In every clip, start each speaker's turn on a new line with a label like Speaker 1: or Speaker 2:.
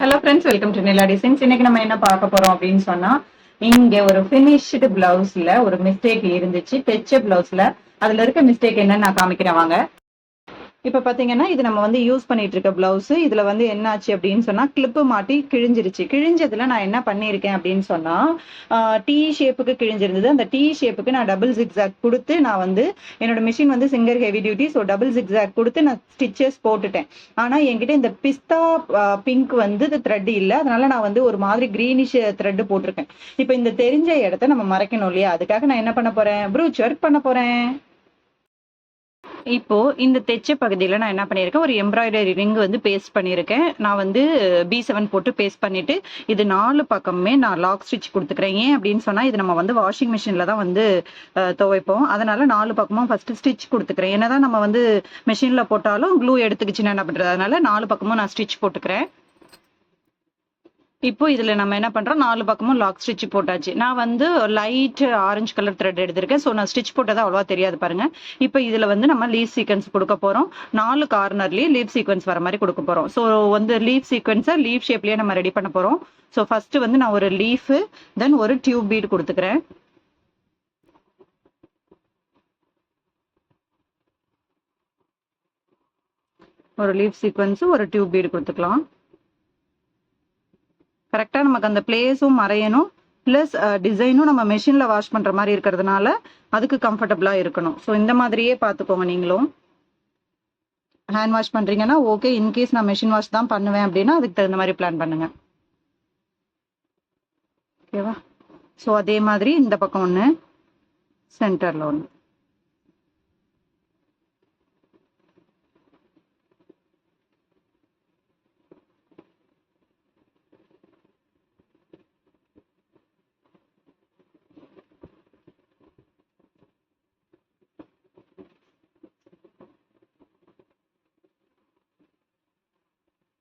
Speaker 1: Hello friends, welcome to Nila designs. இன்னைக்கு நம்ம என்ன பார்க்க போறோம் அப்படின்னு சொன்னா, இங்க ஒரு பினிஷ்டு பிளவுஸ்ல ஒரு மிஸ்டேக் இருந்துச்சு. தைச்ச பிளவுஸ்ல அதுல இருக்க மிஸ்டேக் என்னன்னு நான் காமிக்கிறேன் வாங்க. இப்ப பாத்தீங்கன்னா இது நம்ம வந்து யூஸ் பண்ணிட்டு இருக்க பிளவுஸ். இதுல வந்து என்ன ஆச்சு அப்படின்னு சொன்னா, கிளிப்பு மாட்டி கிழிஞ்சிருச்சு. கிழிஞ்சதுல நான் என்ன பண்ணிருக்கேன் அப்படின்னு சொன்னா, டி ஷேப்புக்கு கிழிஞ்சிருந்தது. அந்த டி ஷேப்புக்கு நான் டபுள் ஜிக்ஸாக் கொடுத்து, நான் வந்து என்னோட மிஷின் வந்து singer heavy duty, so double zigzag கொடுத்து நான் ஸ்டிச்சஸ் போட்டுட்டேன். ஆனா என்கிட்ட இந்த பிஸ்தா பிங்க் வந்து த்ரெட் இல்ல, அதனால நான் வந்து ஒரு மாதிரி கிரீனிஷ் த்ரெட் போட்டிருக்கேன். இப்ப இந்த தெரிஞ்ச இடத்த நம்ம மறைக்கணும் இல்லையா, அதுக்காக நான் என்ன பண்ண போறேன், ப்ரூச் ஒர்க் பண்ண போறேன். இப்போ இந்த தெச்ச பகுதியில நான் என்ன பண்ணியிருக்கேன், ஒரு எம்ப்ராய்டரி ரிங் வந்து பேஸ்ட் பண்ணியிருக்கேன். நான் வந்து B7 போட்டு பேஸ்ட் பண்ணிட்டு, இது 4 பக்கமுமே நான் லாக் ஸ்டிச் கொடுத்துக்கிறேன். ஏன் அப்படின்னு சொன்னா, இது நம்ம வந்து வாஷிங் மிஷின்ல தான் வந்து துவைப்போம். அதனால 4 பக்கமும் ஃபர்ஸ்ட் ஸ்டிச் கொடுத்துக்கிறேன். என்னதான் நம்ம வந்து மிஷின்ல போட்டாலும் க்ளூ எடுத்துக்கிச்சுன்னா என்ன பண்றது, அதனால 4 பக்கமும் நான் ஸ்டிச் போட்டுக்கிறேன். இப்போ இதுல நம்ம என்ன பண்றோம், 4 பக்கமும் லாக் ஸ்டிச் போட்டாச்சு. நான் வந்து லைட் ஆரஞ்சு கலர் த்ரெட் எடுத்திருக்கேன். ஸோ நான் ஸ்டிச் போட்டது அவ்வளவா தெரியாது பாருங்க. இப்போ இதுல வந்து நம்ம லீஃப் சீக்வன்ஸ் கொடுக்க போறோம். 4 கார்னர்லயும் லீஃப் சீக்வன்ஸ் வர மாதிரி கொடுக்க போறோம். ஸோ வந்து லீஃப் சீக்வன்ஸை லீஃப் ஷேப்லயே நம்ம ரெடி பண்ண போறோம். ஸோ ஃபர்ஸ்ட் வந்து நான் ஒரு லீஃப், தென் ஒரு டியூப் பீட் கொடுத்துக்கிறேன். ஒரு லீஃப் சீக்வன்ஸ், ஒரு டியூப் பீட் கொடுத்துக்கலாம். கரெக்டாக நமக்கு அந்த பிளேஸும் மறையணும், ப்ளஸ் டிசைனும் நம்ம மெஷினில் வாஷ் பண்ணுற மாதிரி இருக்கிறதுனால அதுக்கு கம்ஃபர்டபுளாக இருக்கணும். ஸோ இந்த மாதிரியே பார்த்துக்கோங்க. நீங்களும் ஹேண்ட் வாஷ் பண்ணுறீங்கன்னா ஓகே, இன்கேஸ் நான் மெஷின் வாஷ் தான் பண்ணுவேன் அப்படின்னா அதுக்கு தகுந்த மாதிரி பிளான் பண்ணுங்க. ஓகேவா? ஸோ அதே மாதிரி இந்த பக்கம் ஒன்று, சென்டரில் ஒன்று.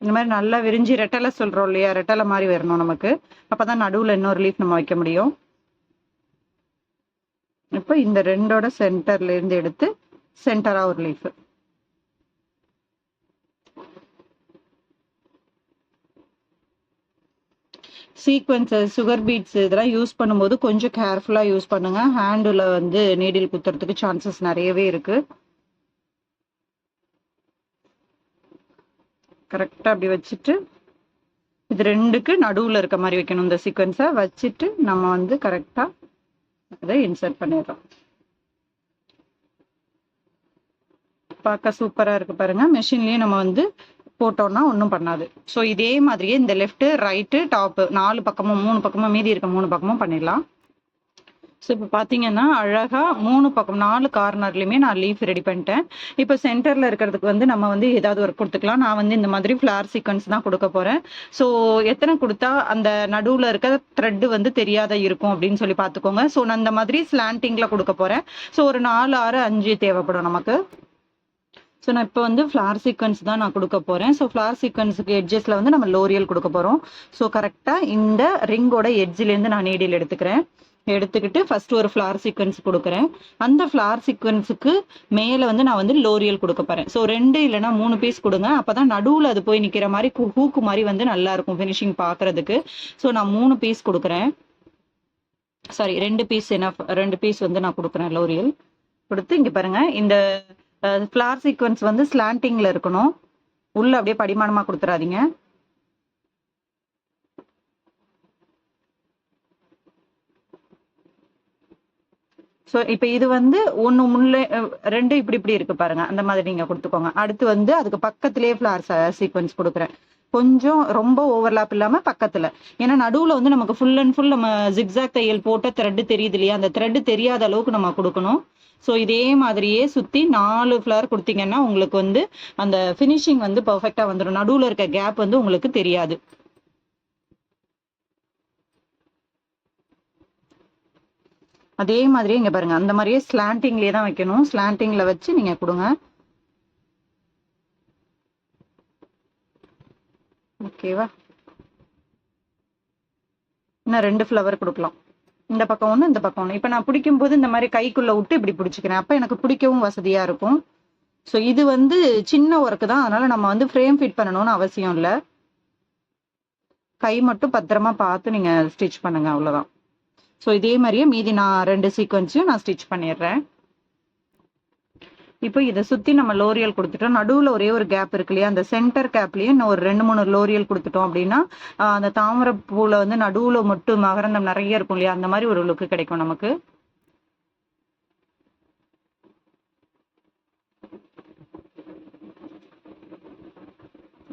Speaker 1: இந்த மாதிரி நல்லா விரிஞ்சு ரெட்டலை சொல்றோம் இல்லையா, ரெட்டலை மாதிரி வரணும் நமக்கு. அப்பதான் நடுவுல இன்னொரு லீஃப் நம்ம வைக்க முடியும். இப்போ இந்த ரெண்டோட சென்டர்ல இருந்து எடுத்து சென்டரா ஒரு லீஃப். சீக்வன்ஸஸ், சுகர் பீட்ஸ் இதெல்லாம் யூஸ் பண்ணும்போது கொஞ்சம் கேர்ஃபுல்லா யூஸ் பண்ணுங்க. ஹேண்டில் வந்து நீடில் குத்துறதுக்கு சான்சஸ் நிறையவே இருக்கு. கரெக்டா அப்படி வச்சுட்டு இது ரெண்டுக்கு நடுவுல இருக்க மாதிரி வைக்கணும். இந்த சீக்வன்ஸை வச்சுட்டு நம்ம வந்து கரெக்டா அதை இன்சர்ட் பண்ணிடுறோம். பார்க்க சூப்பரா இருக்கு பாருங்க. மெஷின்லயே நம்ம வந்து போட்டோம்னா ஒன்றும் பண்ணாது. ஸோ இதே மாதிரியே இந்த லெஃப்ட், ரைட்டு, டாப் 4 பக்கமும் 3 பக்கமும் மீதி இருக்க 3 பக்கமும் பண்ணிடலாம். ஸோ இப்போ பார்த்தீங்கன்னா அழகா 3 பக்கம் 4 கார்னர்லையுமே நான் லீஃப் ரெடி பண்ணிட்டேன். இப்போ சென்டர்ல இருக்கிறதுக்கு வந்து நம்ம வந்து ஏதாவது ஒரு கொடுத்துக்கலாம். நான் வந்து இந்த மாதிரி ஃபிளார் சீக்வன்ஸ் தான் கொடுக்க போறேன். ஸோ எத்தனை கொடுத்தா அந்த நடுவில் இருக்க த்ரெட் வந்து தெரியாத இருக்கும் அப்படின்னு சொல்லி பார்த்துக்கோங்க. ஸோ நான் இந்த மாதிரி ஸ்லாண்டிங்ல கொடுக்க போறேன். ஸோ ஒரு 4, 6, 5 தேவைப்படும் நமக்கு. ஸோ நான் இப்போ வந்து ஃப்ளார் சீக்வன்ஸ் தான் நான் கொடுக்க போகிறேன். ஸோ ஃப்ளார் சீக்வன்ஸுக்கு எட்ஜஸில் வந்து நம்ம லோரியல் கொடுக்க போகிறோம். ஸோ கரெக்டாக இந்த ரிங்கோட எட்ஜிலேருந்து நான் நீடில் எடுத்துக்கிறேன். எடுத்துக்கிட்டு ஃபர்ஸ்ட் ஒரு ஃப்ளார் சீக்வன்ஸ் கொடுக்குறேன். அந்த ஃப்ளார் சீக்வன்ஸுக்கு மேலே வந்து நான் வந்து லோரியல் கொடுக்க போகிறேன். ஸோ 2 இல்லைனா 3 பீஸ் கொடுங்க. அப்போ தான் நடுவில் அது போய் நிற்கிற மாதிரி ஹூக்கு மாதிரி வந்து நல்லா இருக்கும் ஃபினிஷிங் பார்க்குறதுக்கு. ஸோ நான் 3 பீஸ் கொடுக்குறேன். சாரி, 2 பீஸ் என்ன, 2 பீஸ் வந்து நான் கொடுக்குறேன் லோரியல் கொடுத்து. இங்கே பாருங்க, இந்த ஃப்ளார் சீக்வன்ஸ் வந்து ஸ்லாண்டிங்ல இருக்கணும். உள்ள அப்படியே படிமானமா கொடுத்துறாதீங்க. ஸோ இப்போ இது வந்து ஒன்று முன்னே 2 இப்படி இப்படி இருக்கு பாருங்க, அந்த மாதிரி நீங்க கொடுத்துக்கோங்க. அடுத்து வந்து அதுக்கு பக்கத்திலேயே ஃப்ளார் சீக்வன்ஸ் கொடுக்குறேன். கொஞ்சம் ரொம்ப ஓவர்லாப் இல்லாம பக்கத்துல. ஏன்னா நடுவுல வந்து நமக்கு ஃபுல் அண்ட் ஃபுல் நம்ம ஜிக்ஸாக் தையல் போட்ட த்ரெட் தெரியுது இல்லையா, அந்த த்ரெட் தெரியாத அளவுக்கு நம்ம கொடுக்கணும். ஸோ இதே மாதிரியே சுத்தி 4 ஃப்ளவர் கொடுத்தீங்கன்னா உங்களுக்கு வந்து அந்த ஃபினிஷிங் வந்து பர்ஃபெக்டா வந்துடும். நடுவுல இருக்க கேப் வந்து உங்களுக்கு தெரியாது. அதே மாதிரியே இங்க பாருங்க, அந்த மாதிரியே ஸ்லாண்டிங்லயே தான் வைக்கணும். ஸ்லாண்டிங்ல வச்சு நீங்க கொடுங்க. ஓகேவா? இன்னும் 2 ஃப்ளவர் கொடுக்கலாம். இந்த பக்கம் ஒன்று, இந்த பக்கம் ஒன்று. இப்போ நான் பிடிக்கும் போது இந்த மாதிரி கைக்குள்ள விட்டு இப்படி பிடிச்சிக்கிறேன். அப்போ எனக்கு பிடிக்கவும் வசதியா இருக்கும். ஸோ இது வந்து சின்ன ஒர்க்கு தான், அதனால நம்ம வந்து ஃப்ரேம் ஃபிட் பண்ணணும்னு அவசியம் இல்லை. கை மட்டும் பத்திரமா பார்த்து நீங்க ஸ்டிச் பண்ணுங்க, அவ்வளவுதான். ஸோ இதே மாதிரியே மீதி நான் 2 சீக்வன்ஸையும் நான் ஸ்டிச் பண்ணிடுறேன். இப்போ இதை சுத்தி நம்ம லோரியல் கொடுத்துட்டோம். நடுவுல ஒரே ஒரு கேப் இருக்கு இல்லையா, அந்த சென்டர் கேப்லயே இன்னும் ஒரு 2-3 லோரியல் கொடுத்துட்டோம் அப்படின்னா அந்த தாமரை பூல வந்து நடுவுல மட்டும் மகரந்தம் நிறைய இருக்கும் இல்லையா, அந்த மாதிரி ஒரு லுக்கு கிடைக்கும் நமக்கு.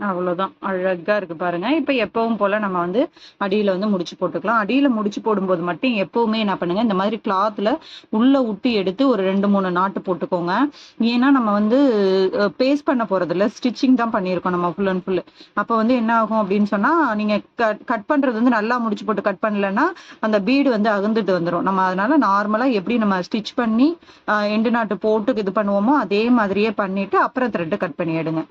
Speaker 1: அவ்வளவுதான், அழகா இருக்கு பாருங்க. இப்ப எப்பவும் போல நம்ம வந்து அடியில வந்து முடிச்சு போட்டுக்கலாம். அடியில முடிச்சு போடும்போது மட்டும் எப்பவுமே என்ன பண்ணுங்க, இந்த மாதிரி கிளாத்ல உள்ள விட்டு எடுத்து ஒரு 2-3 நாட்டு போட்டுக்கோங்க. ஏன்னா நம்ம வந்து பேஸ்ட் பண்ண போறது இல்ல, ஸ்டிச்சிங் தான் பண்ணியிருக்கோம் நம்ம ஃபுல் அண்ட் ஃபுல். அப்ப வந்து என்ன ஆகும் அப்படின்னு சொன்னா, நீங்க கட் பண்றது வந்து நல்லா முடிச்சு போட்டு கட் பண்ணலன்னா அந்த பீடு வந்து அகந்துட்டு வந்துடும். நம்ம அதனால நார்மலா எப்படி நம்ம ஸ்டிச் பண்ணி எண்டு நாட்டு போட்டு இது பண்ணுவோமோ அதே மாதிரியே பண்ணிட்டு அப்புறம் த்ரெட் கட் பண்ணி எடுங்க.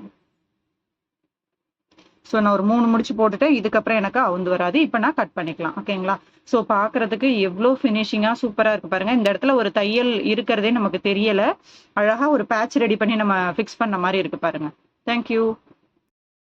Speaker 1: ஸோ நான் ஒரு 3 முடிச்சு போட்டுட்டேன். இதுக்கப்புறம் எனக்கு அவுந்து வராது. இப்போ நான் கட் பண்ணிக்கலாம். ஓகேங்களா? ஸோ பார்க்கறதுக்கு எவ்வளோ ஃபினிஷிங்காக சூப்பராக இருக்கு பாருங்க. இந்த இடத்துல ஒரு தையல் இருக்கிறதே நமக்கு தெரியல. அழகா ஒரு பேட்ச் ரெடி பண்ணி நம்ம ஃபிக்ஸ் பண்ண மாதிரி இருக்கு பாருங்க. தேங்க்யூ.